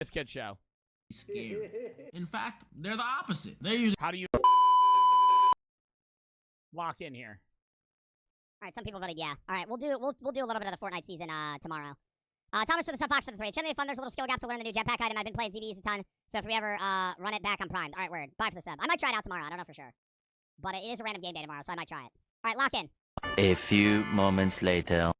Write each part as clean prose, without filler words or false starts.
This kid show. Scary. In fact, they're the opposite. They're usually. How do you lock in here? All right, some people voted yeah. All right, we'll do a little bit of the Fortnite season tomorrow. Thomas to the Fox to the 3. It's generally fun. There's a little skill gap to learn the new jetpack item. I've been playing ZBs a ton, so if we ever run it back, I'm primed. All right, word. Bye for the sub. I might try it out tomorrow. I don't know for sure, but it is a random game day tomorrow, so I might try it. All right, lock in. A few moments later.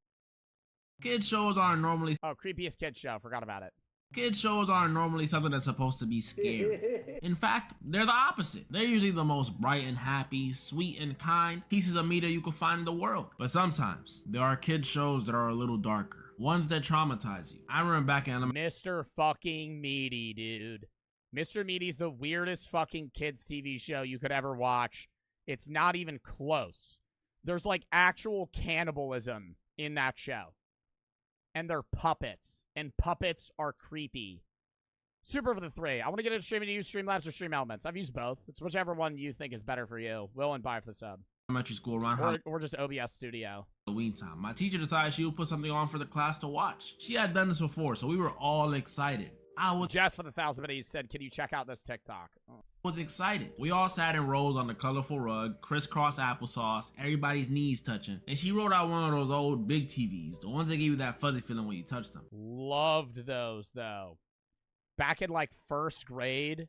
Kid shows aren't normally. Oh, creepiest kid show. Forgot about it. Kid shows aren't normally something that's supposed to be scary. In fact, they're the opposite. They're usually the most bright and happy, sweet and kind pieces of media you can find in the world. But sometimes, there are kid shows that are a little darker. Ones that traumatize you. I remember back in elementary. Mr. fucking Meaty, dude. Mr. Meaty's the weirdest fucking kids TV show you could ever watch. It's not even close. There's like actual cannibalism in that show. And they're puppets. And puppets are creepy. Super for the 3. I want to get into streaming to use Streamlabs or Stream Elements. I've used both. It's whichever one you think is better for you. Will and bye for the sub. Elementary school around or just OBS Studio. Halloween time. My teacher decided she would put something on for the class to watch. She had done this before, so we were all excited. I was Jess for the 1,000 videos said, can you check out this TikTok? Oh. Was excited. We all sat in rows on the colorful rug, crisscross applesauce, everybody's knees touching, and she rolled out one of those old big TVs, the ones that give you that fuzzy feeling when you touch them. Loved those, though. Back in, like, 1st grade,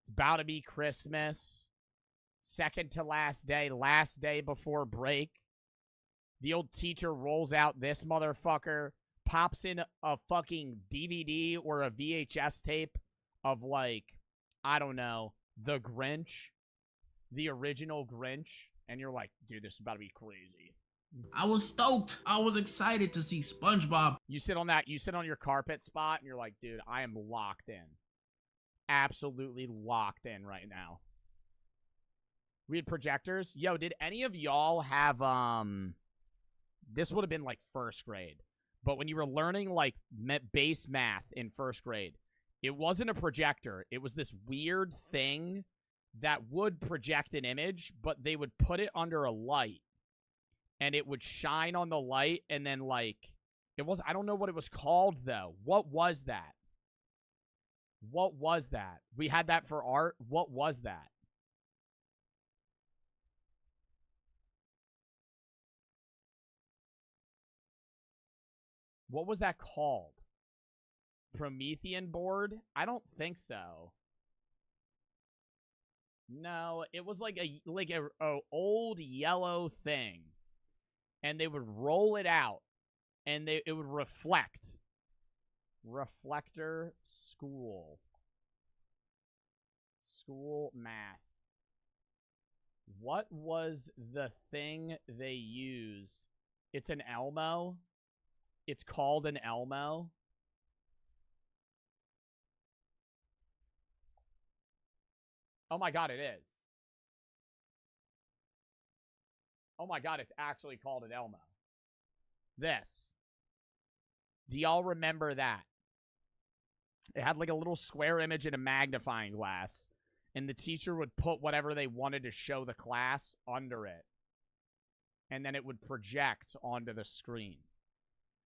it's about to be Christmas, second to last day before break. The old teacher rolls out this motherfucker, pops in a fucking DVD or a VHS tape of, like, I don't know, The Grinch, the original Grinch, and you're like, dude, this is about to be crazy. I was stoked. I was excited to see SpongeBob. You sit on your carpet spot, and you're like, dude, I am locked in. Absolutely locked in right now. We had projectors. Yo, did any of y'all have, this would have been, like, 1st grade, but when you were learning, like, base math in 1st grade, it wasn't a projector. It was this weird thing that would project an image, but they would put it under a light. And it would shine on the light, and then, like, I don't know what it was called, though. What was that? What was that? We had that for art. What was that? What was that called? Promethean board? I don't think so. No, it was like a old yellow thing, and they would roll it out, and it would reflect. Reflector school math. What was the thing they used? It's an Elmo. It's called an Elmo. Oh my god, it is. Oh my god, it's actually called an Elmo. This. Do y'all remember that? It had like a little square image in a magnifying glass, and the teacher would put whatever they wanted to show the class under it, and then it would project onto the screen.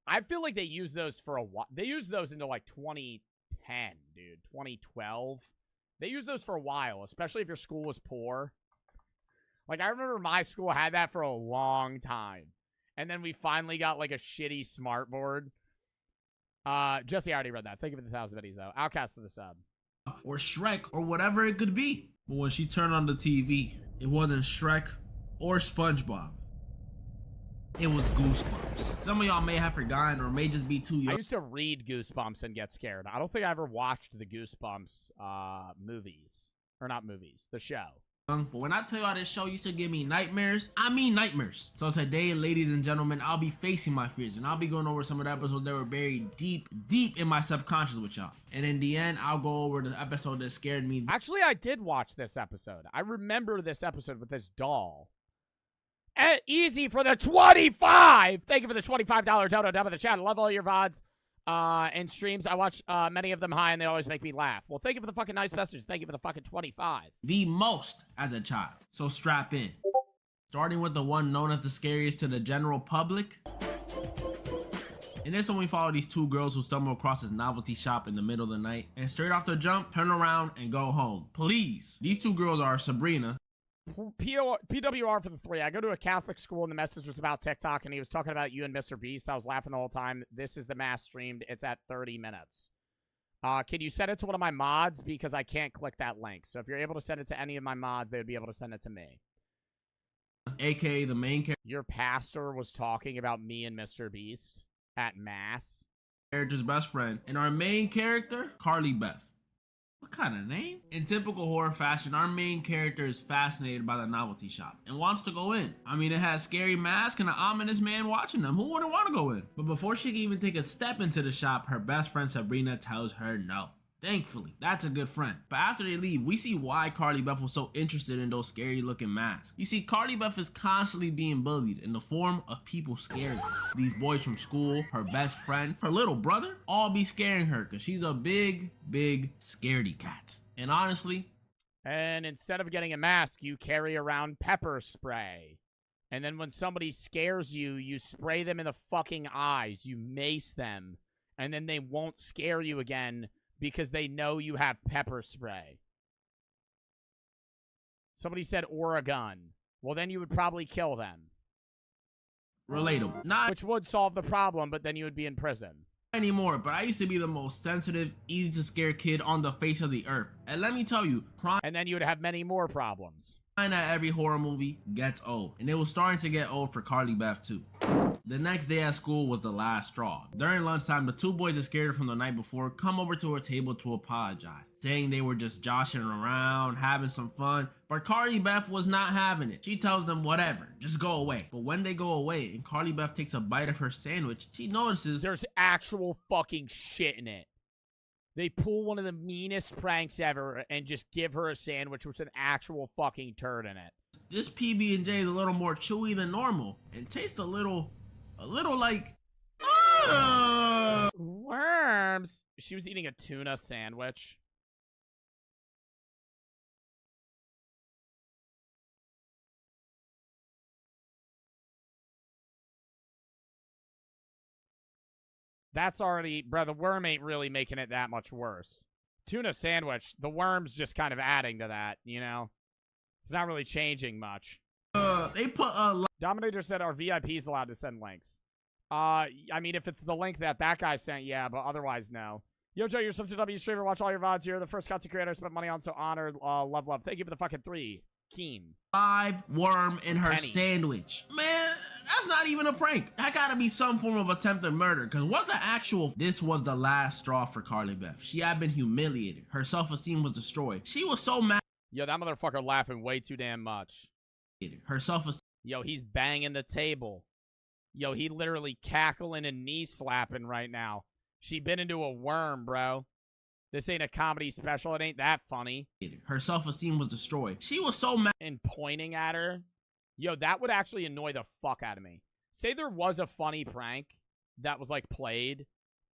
I feel like they used those for a while. They used those into like 2010, dude. 2012. They used those for a while, especially if your school was poor. Like, I remember my school had that for a long time. And then we finally got, like, a shitty smart board. Jesse, I already read that. Thank you for the 1,000 videos, though. Outcast for the sub. Or Shrek, or whatever it could be. But when she turned on the TV, it wasn't Shrek or SpongeBob. It was Goosebumps. Some of y'all may have forgotten or may just be too young. I used to read Goosebumps and get scared. I don't think I ever watched the Goosebumps movies. Or not movies, the show. But when I tell y'all this show used to give me nightmares, I mean nightmares. So today, ladies and gentlemen, I'll be facing my fears, and I'll be going over some of the episodes that were buried deep in my subconscious with y'all. And in the end, I'll go over the episode that scared me. Actually, I did watch this episode. I remember this episode with this doll. Easy for the 25. Thank you for the $25 dono down in the chat. I love all your VODs and streams. I watch many of them high, and they always make me laugh. Well, thank you for the fucking nice message. Thank you for the fucking 25. The most as a child. So strap in. Starting with the one known as the scariest to the general public. And this when we follow these two girls who stumble across this novelty shop in the middle of the night and straight off the jump, turn around and go home. Please. These two girls are Sabrina. PWR for the 3. I go to a Catholic school and the message was about TikTok and he was talking about you and Mr. Beast. I was laughing the whole time. This is the mass streamed. It's at 30 minutes. Can you send it to one of my mods? Because I can't click that link. So if you're able to send it to any of my mods, they would be able to send it to me. AKA the main character. Your pastor was talking about me and Mr. Beast at mass. Character's best friend. And our main character, Carly Beth. What kind of name? In typical horror fashion, our main character is fascinated by the novelty shop and wants to go in. I mean, it has scary mask and an ominous man watching them. Who wouldn't want to go in? But before she can even take a step into the shop, her best friend Sabrina tells her no. Thankfully, that's a good friend. But after they leave, we see why Carly Beth was so interested in those scary looking masks. You see, Carly Beth is constantly being bullied in the form of people scaring her. These boys from school, her best friend, her little brother, all be scaring her because she's a big scaredy cat. And honestly, and instead of getting a mask, you carry around pepper spray. And then when somebody scares you, you spray them in the fucking eyes. You mace them. And then they won't scare you again because they know you have pepper spray. Somebody said Oregon. Well, then you would probably kill them. Relatable. Which would solve the problem, but then you would be in prison. Anymore, but I used to be the most sensitive, easy to scare kid on the face of the earth. And let me tell you, and then you would have many more problems. At every horror movie gets old, and it was starting to get old for Carly Beth too. The next day at school was the last straw. During lunchtime, the two boys that scared her from the night before come over to her table to apologize, saying they were just joshing around, having some fun, but Carly Beth was not having it. She tells them whatever, just go away. But when they go away and Carly Beth takes a bite of her sandwich, she notices there's actual fucking shit in it. They pull one of the meanest pranks ever and just give her a sandwich with an actual fucking turd in it. This PB&J is a little more chewy than normal and tastes a little like worms. She was eating a tuna sandwich. That's already, bro, the worm ain't really making it that much worse. Tuna sandwich, the worm's just kind of adding to that, you know? It's not really changing much. They put a... Dominator said our VIP's allowed to send links. I mean, if it's the link that guy sent, yeah, but otherwise, no. Yo, Joe, you're such a W streamer. Watch all your VODs here. The first content creator I spent money on, so honored. Love. Thank you for the fucking 3. Keen. 5 worm in her Penny. sandwich. Man, that's not even a prank. That gotta be some form of attempted murder. Because what the actual... This was the last straw for Carly Beth. She had been humiliated. Her self-esteem was destroyed. She was so mad. Yo, that motherfucker laughing way too damn much. Her self-esteem... Yo, he's banging the table. Yo, he literally cackling and knee slapping right now. She been into a worm, bro. This ain't a comedy special. It ain't that funny. Her self-esteem was destroyed. She was so mad. And pointing at her. Yo, that would actually annoy the fuck out of me. Say there was a funny prank that was, like, played,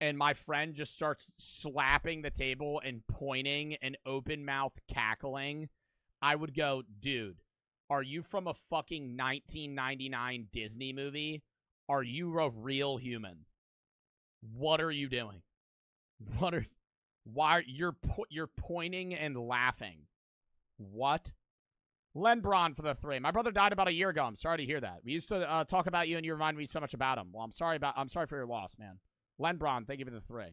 and my friend just starts slapping the table and pointing and open-mouth cackling. I would go, dude, are you from a fucking 1999 Disney movie? Are you a real human? What are you doing? Why you're pointing and laughing? What? Len Braun for the 3. My brother died about a year ago. I'm sorry to hear that. We used to talk about you, and you remind me so much about him. Well, I'm sorry for your loss, man. Len Braun, thank you for the 3.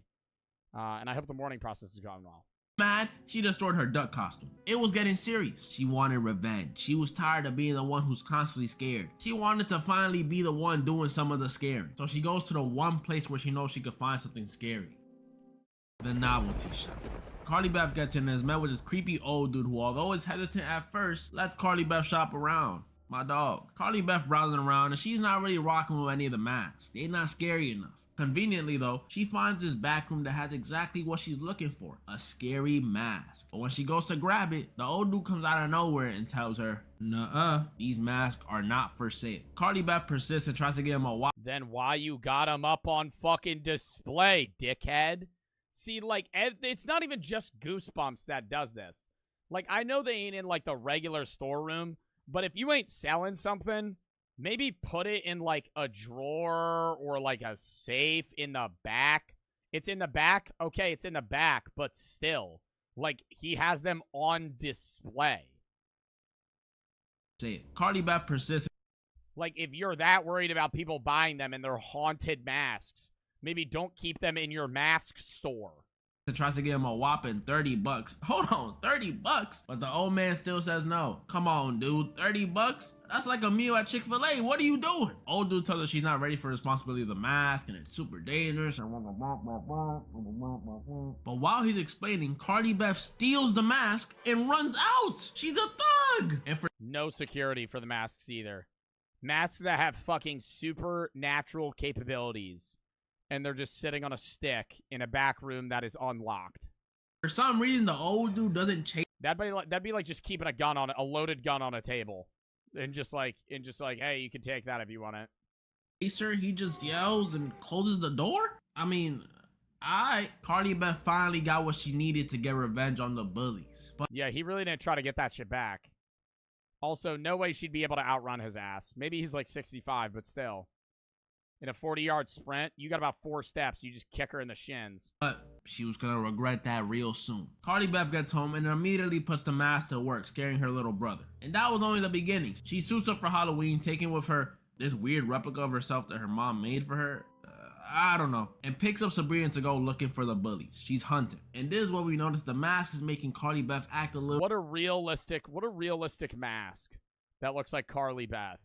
And I hope the mourning process is going well. Mad, she destroyed her duck costume. It was getting serious. She wanted revenge. She was tired of being the one who's constantly scared. She wanted to finally be the one doing some of the scaring. So she goes to the one place where she knows she could find something scary. The novelty shop. Carly Beth gets in and is met with this creepy old dude who, although is hesitant at first, lets Carly Beth shop around. My dog. Carly Beth browsing around and she's not really rocking with any of the masks. They're not scary enough. Conveniently though, she finds this back room that has exactly what she's looking for, a scary mask. But when she goes to grab it, the old dude comes out of nowhere and tells her, nuh-uh, these masks are not for sale. Carly Beth persists and tries to get him a watch. Then why you got them up on fucking display, dickhead? See, like, it's not even just Goosebumps that does this. Like, I know they ain't in, like, the regular storeroom, but if you ain't selling something, Maybe put it in, like, a drawer or, like, a safe in the back. It's in the back? Okay, it's in the back, but still. Like, he has them on display. Say it. Cardi B persists. Like, if you're that worried about people buying them and they're haunted masks, maybe don't keep them in your mask store. And tries to give him a whopping $30. Hold on, $30? But the old man still says no. Come on, dude, $30? That's like a meal at Chick-fil-A. What are you doing? Old dude tells her she's not ready for the responsibility of the mask and it's super dangerous. But while he's explaining, Cardi B steals the mask and runs out. She's a thug. And for no security for the masks either. Masks that have fucking supernatural capabilities. And they're just sitting on a stick in a back room that is unlocked. For some reason, the old dude doesn't chase. That'd be like just keeping a loaded gun on a table, and just like, hey, you can take that if you want it. Sir, he just yells and closes the door. I mean, Cardi B finally got what she needed to get revenge on the bullies. But yeah, he really didn't try to get that shit back. Also, no way she'd be able to outrun his ass. Maybe he's like 65, but still. In a 40-yard sprint, you got about 4 steps. You just kick her in the shins. But she was gonna regret that real soon. Cardi B gets home and immediately puts the mask to work, scaring her little brother. And that was only the beginning. She suits up for Halloween, taking with her this weird replica of herself that her mom made for her. I don't know. And picks up Sabrina to go looking for the bullies. She's hunting. And this is where we notice the mask is making Cardi B act a little... What a realistic mask that looks like Carly Beth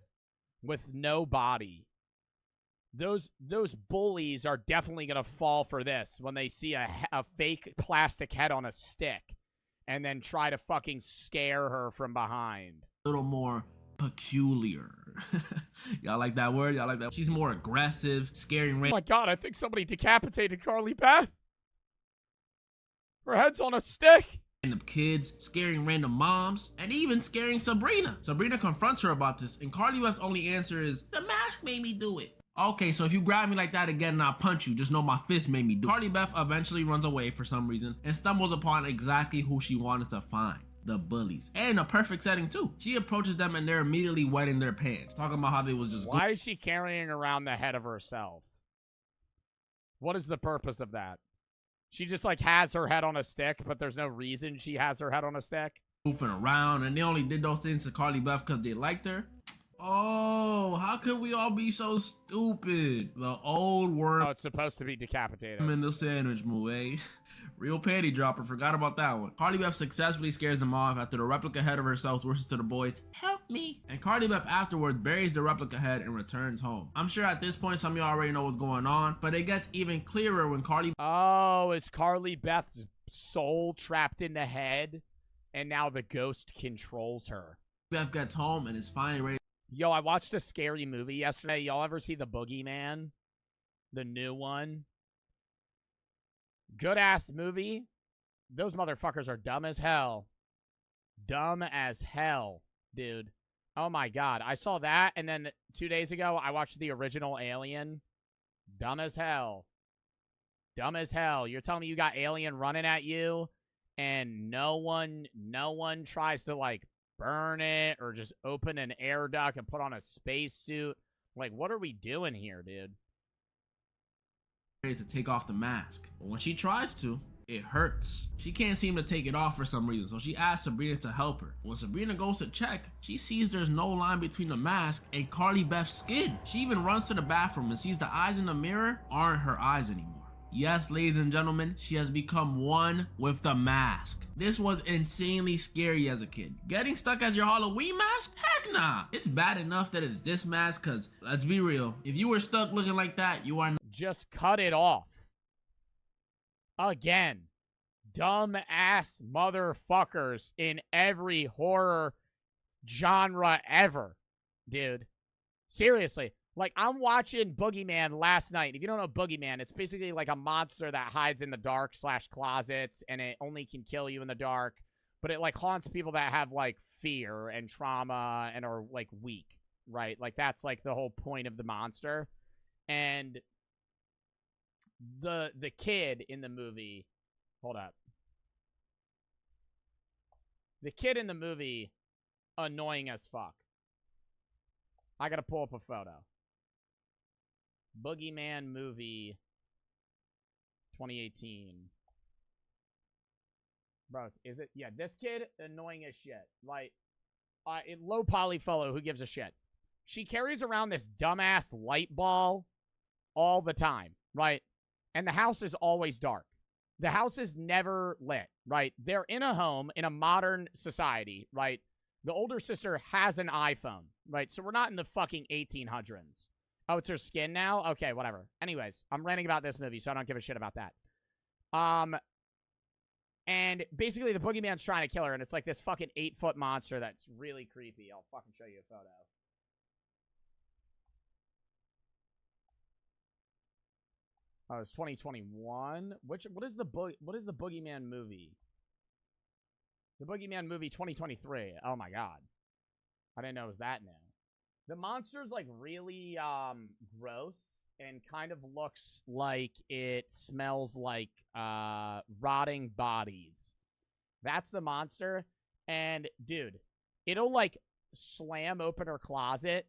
with no body. Those bullies are definitely going to fall for this when they see a fake plastic head on a stick and then try to fucking scare her from behind. A little more peculiar. Y'all like that word? Y'all like that? She's more aggressive, scaring. Oh my god, I think somebody decapitated Carly Beth. Her head's on a stick. Random kids, scaring random moms, and even scaring Sabrina. Sabrina confronts her about this, and Cardi Beth's only answer is, "The mask made me do it." Okay, so if you grab me like that again and I punch you, just know my fist made me do it. Cardi B eventually runs away for some reason and stumbles upon exactly who she wanted to find. The bullies. And a perfect setting too. She approaches them and they're immediately wetting their pants, talking about how they was just... Why is she carrying around the head of herself? What is the purpose of that? She just like has her head on a stick, but there's no reason she has her head on a stick. Goofing around, and they only did those things to Cardi B because they liked her. Oh, how could we all be so stupid? The old worm. Oh, it's supposed to be decapitated. I'm in the sandwich movie. Real panty dropper. Forgot about that one. Cardi B successfully scares them off after the replica head of herself whispers to the boys, "Help me." And Cardi B afterwards buries the replica head and returns home. I'm sure at this point some of y'all already know what's going on, but it gets even clearer when Cardi... Oh, is Carly Beth's soul trapped in the head? And now the ghost controls her. Beth gets home and is finally ready. Yo, I watched a scary movie yesterday. Y'all ever see The Boogeyman? The new one? Good-ass movie. Those motherfuckers are dumb as hell. Dumb as hell, dude. Oh my god. I saw that, and then 2 days ago, I watched the original Alien. Dumb as hell. Dumb as hell. You're telling me you got Alien running at you, and no one tries to, like, burn it or just open an air duct and put on a spacesuit. Like, what are we doing here, dude? Ready to take off the mask, but when she tries to, it hurts. She can't seem to take it off for some reason, so she asks Sabrina to help her. When Sabrina goes to check, she sees there's no line between the mask and Cardi Beth's skin. She even runs to the bathroom and sees the eyes in the mirror aren't her eyes anymore. Yes, ladies and gentlemen, she has become one with the mask. This was insanely scary as a kid. Getting stuck as your Halloween mask? Heck nah. It's bad enough that it's this mask, cause let's be real, if you were stuck looking like that, you are not... Just cut it off. Again. Dumb ass motherfuckers in every horror genre ever. Dude. Seriously. Like, I'm watching Boogeyman last night. If you don't know Boogeyman, it's basically like a monster that hides in the dark / closets, and it only can kill you in the dark. But it, like, haunts people that have, like, fear and trauma and are, like, weak, right? Like, that's, like, the whole point of the monster. And the kid in the movie... Hold up. The kid in the movie, annoying as fuck. I gotta pull up a photo. Boogeyman movie 2018. Bro, is it? Yeah, this kid, annoying as shit. Like, low poly fellow, who gives a shit? She carries around this dumbass light ball all the time, right? And the house is always dark. The house is never lit, right? They're in a home in a modern society, right? The older sister has an iPhone, right? So we're not in the fucking 1800s. Oh, it's her skin now? Okay, whatever. Anyways, I'm ranting about this movie, so I don't give a shit about that. And basically the boogeyman's trying to kill her, and it's like this fucking 8-foot monster that's really creepy. I'll fucking show you a photo. Oh, it's 2021. What is the Boogeyman movie? The Boogeyman movie 2023. Oh my god. I didn't know it was that new. The monster's like really gross and kind of looks like it smells like rotting bodies. That's the monster. And dude, it'll like slam open her closet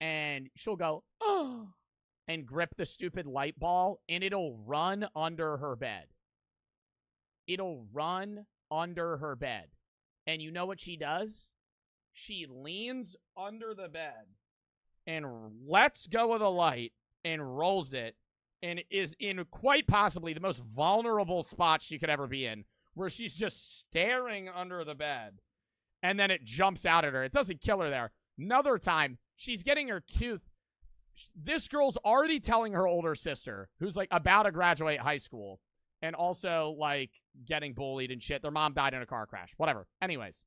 and she'll go, "Oh," and grip the stupid light ball, and it'll run under her bed. It'll run under her bed. And you know what she does? She leans under the bed and lets go of the light and rolls it, and is in quite possibly the most vulnerable spot she could ever be in, where she's just staring under the bed, and then it jumps out at her. It doesn't kill her there. Another time, she's getting her tooth. This girl's already telling her older sister, who's like about to graduate high school and also like getting bullied and shit. Their mom died in a car crash. Whatever. Anyways.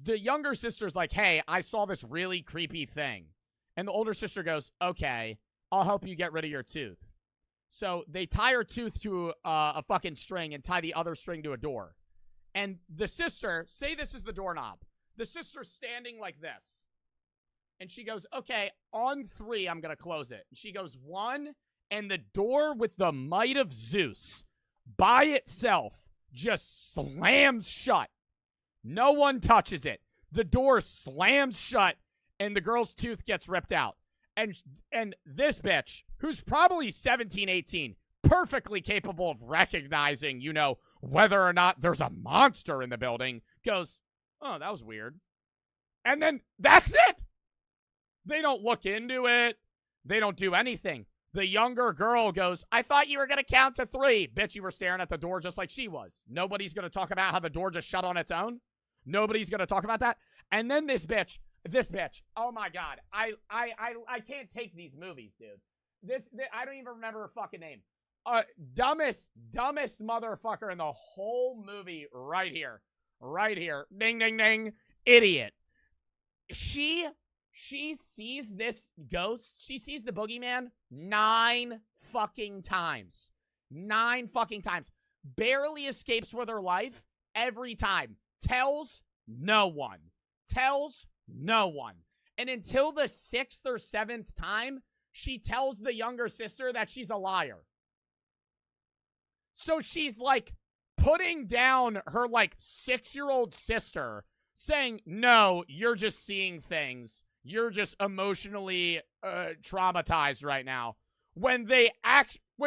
The younger sister's like, "Hey, I saw this really creepy thing." And the older sister goes, "Okay, I'll help you get rid of your tooth." So they tie her tooth to a fucking string and tie the other string to a door. And the sister, say this is the doorknob. The sister's standing like this. And she goes, "Okay, on 3, I'm going to close it." And she goes, 1, and the door with the might of Zeus by itself just slams shut. No one touches it. The door slams shut, and the girl's tooth gets ripped out. And this bitch, who's probably 17, 18, perfectly capable of recognizing, you know, whether or not there's a monster in the building, goes, "Oh, that was weird." And then that's it. They don't look into it. They don't do anything. The younger girl goes, "I thought you were going to count to 3. Bitch, you were staring at the door just like she was. Nobody's going to talk about how the door just shut on its own. Nobody's going to talk about that." And then this bitch, oh my god. I can't take these movies, dude. I don't even remember her fucking name. Dumbest motherfucker in the whole movie right here. Right here. Ding, ding, ding. Idiot. She sees this ghost. She sees the boogeyman 9 fucking times. 9 fucking times. Barely escapes with her life every time. Tells no one. Tells no one. And until the 6th or 7th time, she tells the younger sister that she's a liar. So she's like putting down her like 6-year-old sister, saying, "No, you're just seeing things. You're just emotionally traumatized right now." When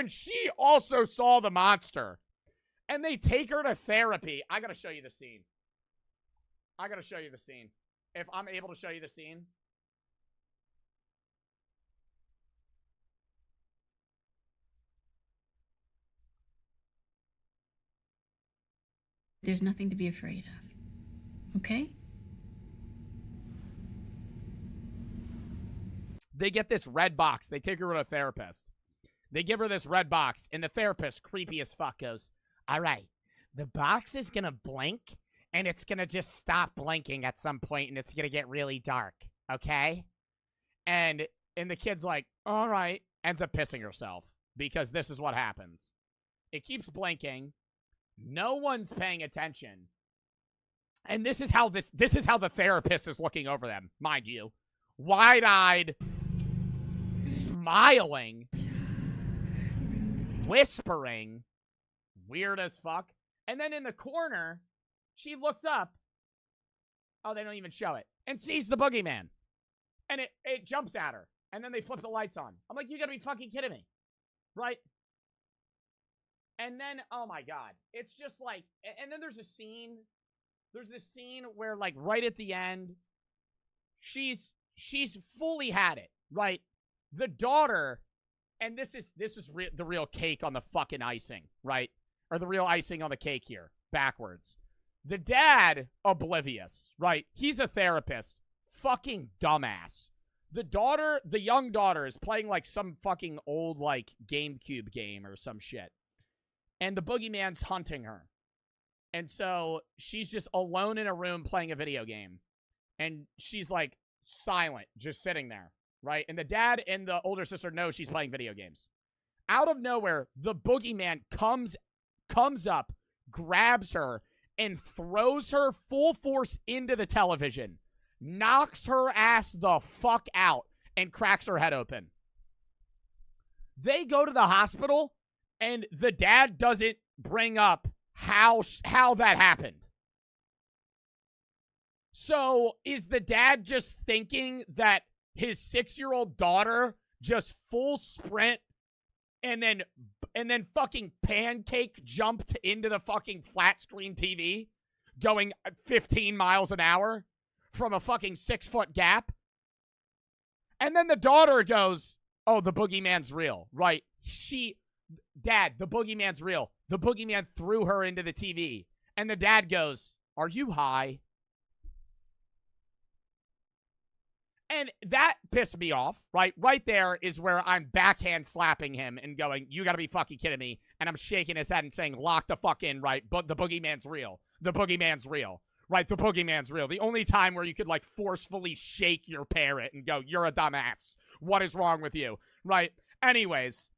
she also saw the monster. And they take her to therapy. I gotta show you the scene. If I'm able to show you the scene. There's nothing to be afraid of. Okay? They get this red box. They take her to a therapist. They give her this red box, and the therapist, creepy as fuck, goes, "All right, the box is going to blink, and it's going to just stop blinking at some point, and it's going to get really dark, okay?" And the kid's like, "All right," ends up pissing herself, because this is what happens. It keeps blinking. No one's paying attention. And this is how the therapist is looking over them, mind you. Wide-eyed, smiling, whispering, weird as fuck. And then in the corner, she looks up. Oh, they don't even show it. And sees the boogeyman. And it jumps at her. And then they flip the lights on. I'm like, you gotta be fucking kidding me. Right? And then, oh my God. It's just like, and then there's a scene. There's this scene where, like, right at the end, she's fully had it, right? The daughter, and this is the real cake on the fucking icing, right? Or the real icing on the cake here, backwards. The dad, oblivious, right? He's a therapist. Fucking dumbass. The daughter, the young daughter, is playing like some fucking old, like, GameCube game or some shit. And the boogeyman's hunting her. And so she's just alone in a room playing a video game. And she's, like, silent, just sitting there, right? And the dad and the older sister know she's playing video games. Out of nowhere, the boogeyman comes up, grabs her, and throws her full force into the television, knocks her ass the fuck out, and cracks her head open. They go to the hospital, and the dad doesn't bring up how that happened. So is the dad just thinking that his 6-year-old daughter just full sprint and then fucking pancake jumped into the fucking flat screen TV going 15 miles an hour from a fucking 6-foot gap? And then the daughter goes, oh, the boogeyman's real, right? Dad, the boogeyman's real. The boogeyman threw her into the TV. And the dad goes, are you high? And that pissed me off, right? Right there is where I'm backhand slapping him and going, you gotta be fucking kidding me. And I'm shaking his head and saying, lock the fuck in, right? But the boogeyman's real. The boogeyman's real. Right? The boogeyman's real. The only time where you could, like, forcefully shake your parent and go, you're a dumbass. What is wrong with you? Right? Anyways,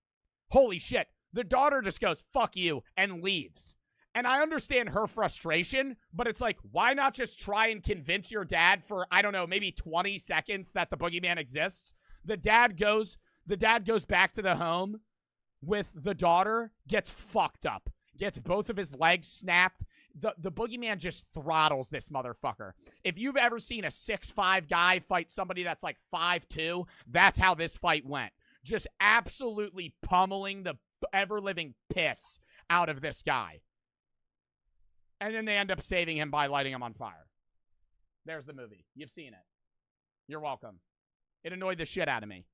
holy shit. The daughter just goes, fuck you, and leaves. And I understand her frustration, but it's like, why not just try and convince your dad for, I don't know, maybe 20 seconds that the boogeyman exists? The dad goes back to the home with the daughter, gets fucked up, gets both of his legs snapped. The boogeyman just throttles this motherfucker. If you've ever seen a 6'5" guy fight somebody that's like 5'2", that's how this fight went. Just absolutely pummeling the ever-living piss out of this guy. And then they end up saving him by lighting him on fire. There's the movie. You've seen it. You're welcome. It annoyed the shit out of me.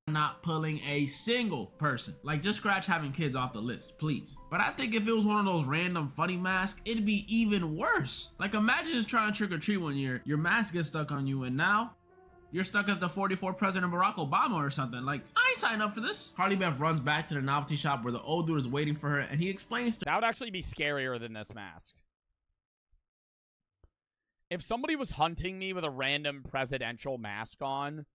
Not pulling a single person. Like, just scratch having kids off the list, please. But I think if it was one of those random funny masks, it'd be even worse. Like, imagine just trying to trick or treat one year, your mask gets stuck on you, and now you're stuck as the 44th President Barack Obama or something. Like, I ain't signed up for this. Carly Beth runs back to the novelty shop where the old dude is waiting for her, and he explains to her. That would actually be scarier than this mask. If somebody was hunting me with a random presidential mask on,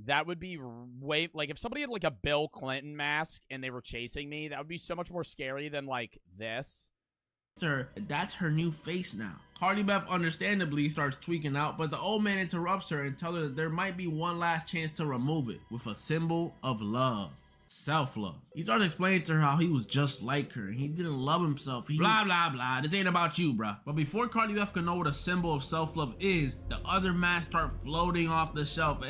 that would be way, like, if somebody had, like, a Bill Clinton mask and they were chasing me, that would be so much more scary than, like, this. That's her new face now. Carly Beth understandably starts tweaking out, but the old man interrupts her and tells her that there might be one last chance to remove it with a symbol of love. Self-love. He starts explaining to her how he was just like her and he didn't love himself. Blah, blah, blah. This ain't about you, bruh. But before Carly Beth can know what a symbol of self-love is, the other masks start floating off the shelf.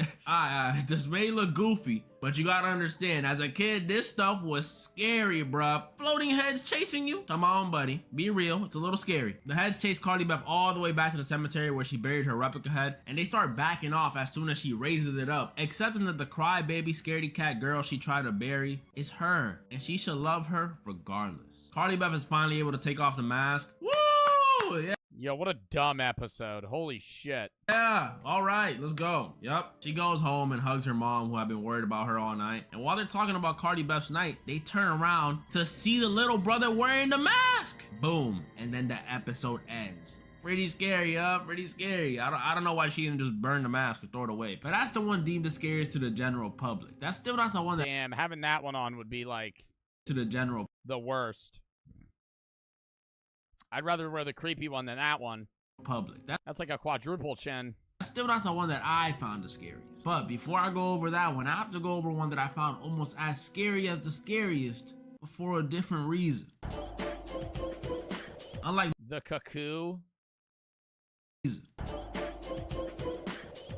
This may look goofy, but you gotta understand, as a kid, this stuff was scary, bruh. Floating heads chasing you? Come on, buddy. Be real. It's a little scary. The heads chase Carly Beth all the way back to the cemetery where she buried her replica head, and they start backing off as soon as she raises it up, accepting that the crybaby scaredy cat girl she tried to bury is her, and she should love her regardless. Carly Beth is finally able to take off the mask. Woo! Yeah. Yo, what a dumb episode. Holy shit. Yeah, all right, let's go. Yep. She goes home and hugs her mom, who had been worried about her all night. And while they're talking about Carly Beth's night, they turn around to see the little brother wearing the mask. Boom. And then the episode ends. Pretty scary, pretty scary. I don't know why she didn't just burn the mask or throw it away. But that's the one deemed the scariest to the general public. That's still not the one that... Damn, having that one on would be like... to the general... the worst. I'd rather wear the creepy one than that one. Public. That's like a quadruple chin. That's still not the one that I found the scariest. But before I go over that one, I have to go over one that I found almost as scary as the scariest, but for a different reason. Unlike the cuckoo.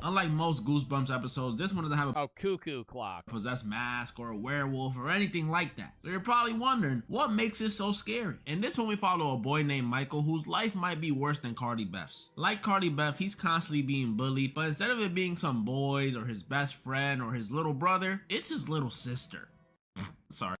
Unlike most Goosebumps episodes, this one doesn't have a Oh, cuckoo clock. possessed mask or a werewolf or anything like that. So you're probably wondering what makes it so scary. In this one we follow a boy named Michael whose life might be worse than Cardi Beth's. Like Cardi Beth, he's constantly being bullied, but instead of it being some boys or his best friend or his little brother, it's his little sister. Sorry.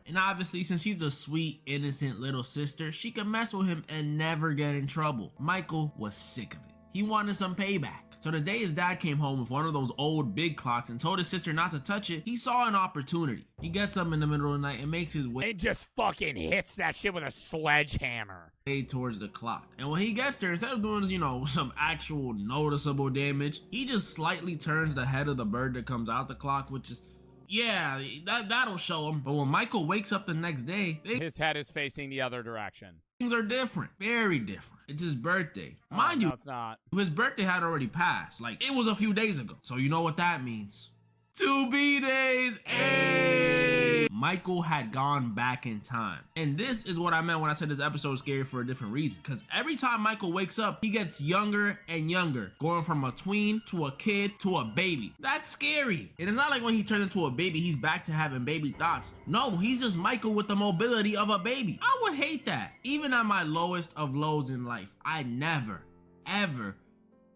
And obviously, since she's the sweet, innocent little sister, she could mess with him and never get in trouble. Michael was sick of it. He wanted some payback. So the day his dad came home with one of those old big clocks and told his sister not to touch it, he saw an opportunity. He gets up in the middle of the night and makes his way He just fucking hits that shit with a sledgehammer. towards the clock. And when he gets there, instead of doing, you know, some actual noticeable damage, he just slightly turns the head of the bird that comes out the clock, which is, yeah, that'll show him. But when Michael wakes up the next day, His head is facing the other direction. things are different, very different. It's his birthday. Mind no, you, it's not. his birthday had already passed. Like, it was a few days ago. So you know what that means. 2 B-days. Hey! Michael had gone back in time. And this is what I meant when I said this episode was scary for a different reason. Because every time Michael wakes up, he gets younger and younger. Going from a tween to a kid to a baby. That's scary. And it's not like when he turns into a baby, he's back to having baby thoughts. No, he's just Michael with the mobility of a baby. I would hate that. Even at my lowest of lows in life, I never, ever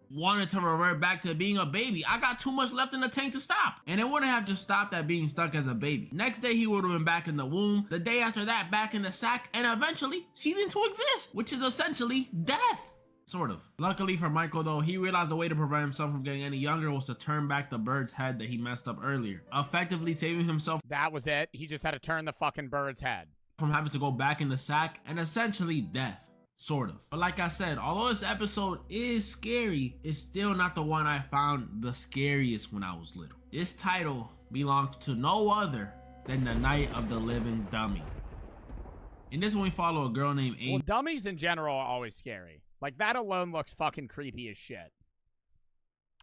wanted to revert back to being a baby. I got too much left in the tank to stop. And it wouldn't have just stopped at being stuck as a baby. Next day, he would have been back in the womb. The day after that, back in the sack. And eventually, ceasing to exist, which is essentially death. Sort of. Luckily for Michael though, he realized the way to prevent himself from getting any younger was to turn back the bird's head that he messed up earlier, effectively saving himself That was it. He just had to turn the fucking bird's head. from having to go back in the sack and essentially death. Sort of. But like I said, although this episode is scary, it's still not the one I found the scariest when I was little. This title belongs to no other than The Night of the Living Dummy. In this one we follow a girl named Amy. Well, dummies in general are always scary. Like, that alone looks fucking creepy as shit.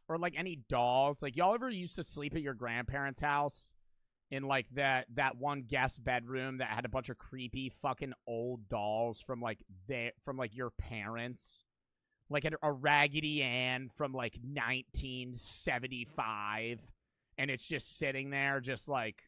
Or, like, any dolls. Like, y'all ever used to sleep at your grandparents' house in, like, that one guest bedroom that had a bunch of creepy fucking old dolls from, like, your parents? Like, a Raggedy Ann from, like, 1975. And it's just sitting there just, like,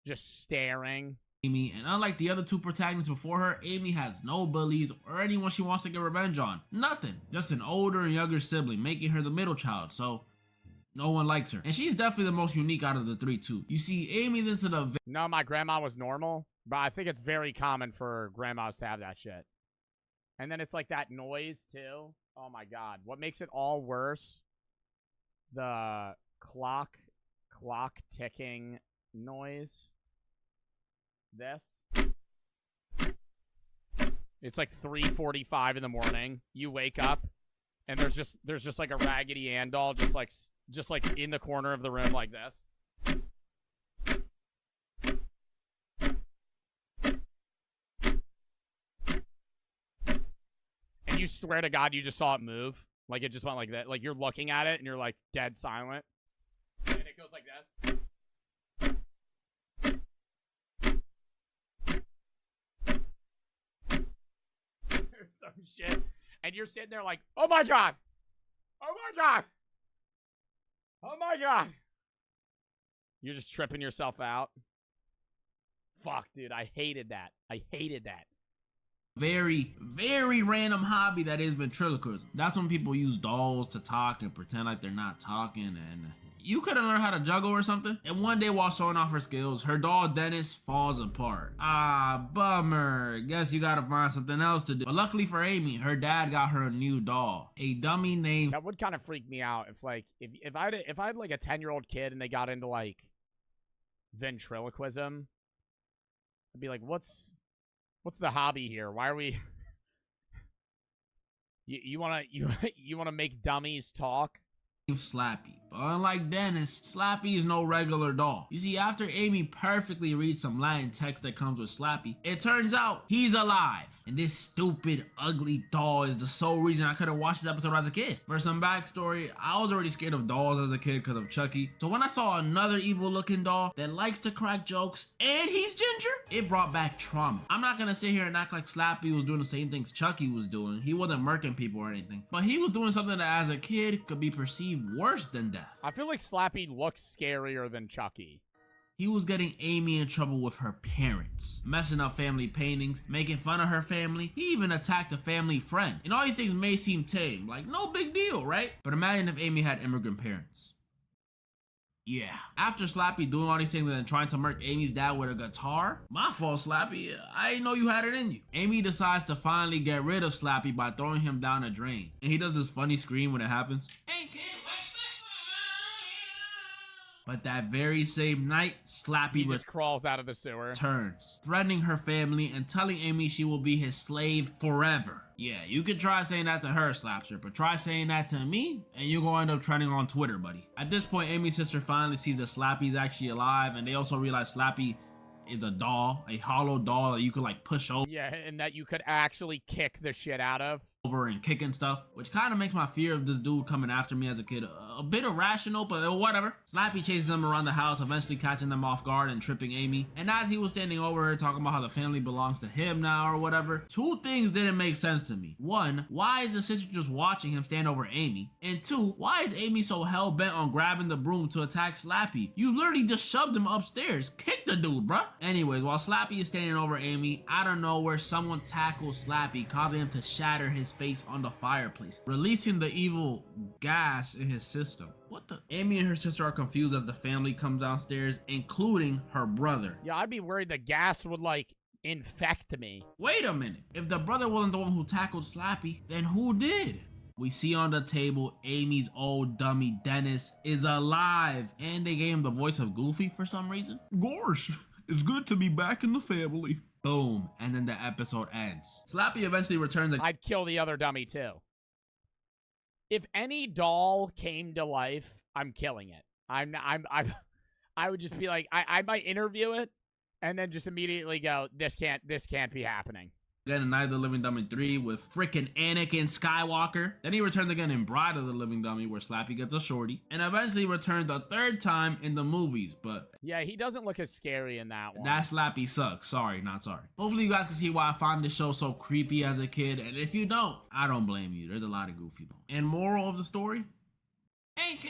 just staring. Amy, and unlike the other two protagonists before her, Amy has no bullies or anyone she wants to get revenge on. Nothing. Just an older and younger sibling, making her the middle child, so no one likes her. And she's definitely the most unique out of the three, too. You see, Amy's into the... No, my grandma was normal, but I think it's very common for grandmas to have that shit. And then it's like that noise, too. Oh, my God. What makes it all worse? The clock ticking noise. This. It's like 3:45 in the morning. You wake up, and there's just like a Raggedy Ann doll just like in the corner of the room like this. And you swear to God you just saw it move. Like it just went like that. Like you're looking at it and you're like dead silent. And it goes like this. Some shit. And you're sitting there like, oh my God. Oh my God. Oh my God. You're just tripping yourself out. Fuck, dude. I hated that. I hated that. Very, very random hobby that is ventriloquism. That's when people use dolls to talk and pretend like they're not talking, and you couldn't learn how to juggle or something. And one day while showing off her skills, her doll Dennis falls apart. Ah, bummer. Guess you gotta find something else to do. But luckily for Amy, her dad got her a new doll, a dummy named... That would kind of freak me out if like if I had like a 10-year-old kid and they got into like ventriloquism. I'd be like, what's the hobby here? Why are we you want to make dummies talk? Slappy. Unlike Dennis, Slappy is no regular doll. You see, after Amy perfectly reads some Latin text that comes with Slappy, it turns out he's alive. And this stupid, ugly doll is the sole reason I couldn't watch this episode as a kid. For some backstory, I was already scared of dolls as a kid because of Chucky. So when I saw another evil looking doll that likes to crack jokes and he's ginger, it brought back trauma. I'm not gonna sit here and act like Slappy was doing the same things Chucky was doing. He wasn't murking people or anything. But he was doing something that as a kid could be perceived worse than death. I feel like Slappy looks scarier than Chucky. He was getting Amy in trouble with her parents, messing up family paintings, making fun of her family. He even attacked a family friend. And all these things may seem tame, like no big deal, right? But imagine if Amy had immigrant parents. Yeah. After Slappy doing all these things and then trying to murk Amy's dad with a guitar, my fault, Slappy. I didn't know you had it in you. Amy decides to finally get rid of Slappy by throwing him down a drain. And he does this funny scream when it happens. Hey, kid, but that very same night, Slappy just crawls out of the sewer, returns, threatening her family and telling Amy she will be his slave forever. Yeah, you could try saying that to her, Slapster, but try saying that to me, and you're gonna end up trending on Twitter, buddy. At this point, Amy's sister finally sees that Slappy's actually alive, and they also realize Slappy is a doll, a hollow doll that you could like push over. Yeah, and that you could actually kick the shit out of. And kicking stuff, which kind of makes my fear of this dude coming after me as a kid a bit irrational, but whatever. Slappy chases them around the house, eventually catching them off guard and tripping Amy. And as he was standing over her talking about how the family belongs to him now or whatever, two things didn't make sense to me. One, why is the sister just watching him stand over Amy? And two, why is Amy so hell-bent on grabbing the broom to attack Slappy? You literally just shoved him upstairs. Kick the dude, bruh. Anyways, while Slappy is standing over Amy, out of nowhere, someone tackles Slappy, causing him to shatter his face on the fireplace, releasing the evil gas in his system. What the? Amy and her sister are confused as the family comes downstairs, including her brother. Yeah, I'd be worried the gas would, like, infect me. Wait a minute. If the brother wasn't the one who tackled Slappy, then who did? We see on the table Amy's old dummy Dennis is alive, and they gave him the voice of Goofy for some reason. Gosh, it's good to be back in the family. Boom, and then the episode ends. Slappy eventually returns and I'd kill the other dummy too. If any doll came to life, I'm killing it. I would just be like, I might interview it and then just immediately go, this can't be happening. Again in Night of the Living Dummy 3 with frickin' Anakin Skywalker. Then he returns again in Bride of the Living Dummy where Slappy gets a shorty. And eventually returns a third time in the movies, but yeah, he doesn't look as scary in that one. That Slappy sucks. Sorry, not sorry. Hopefully you guys can see why I found this show so creepy as a kid. And if you don't, I don't blame you. There's a lot of goofy though. And moral of the story? Hey kid,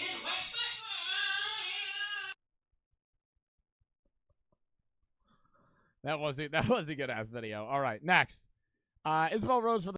That was a good ass video. All right, next. Isabel Rose for the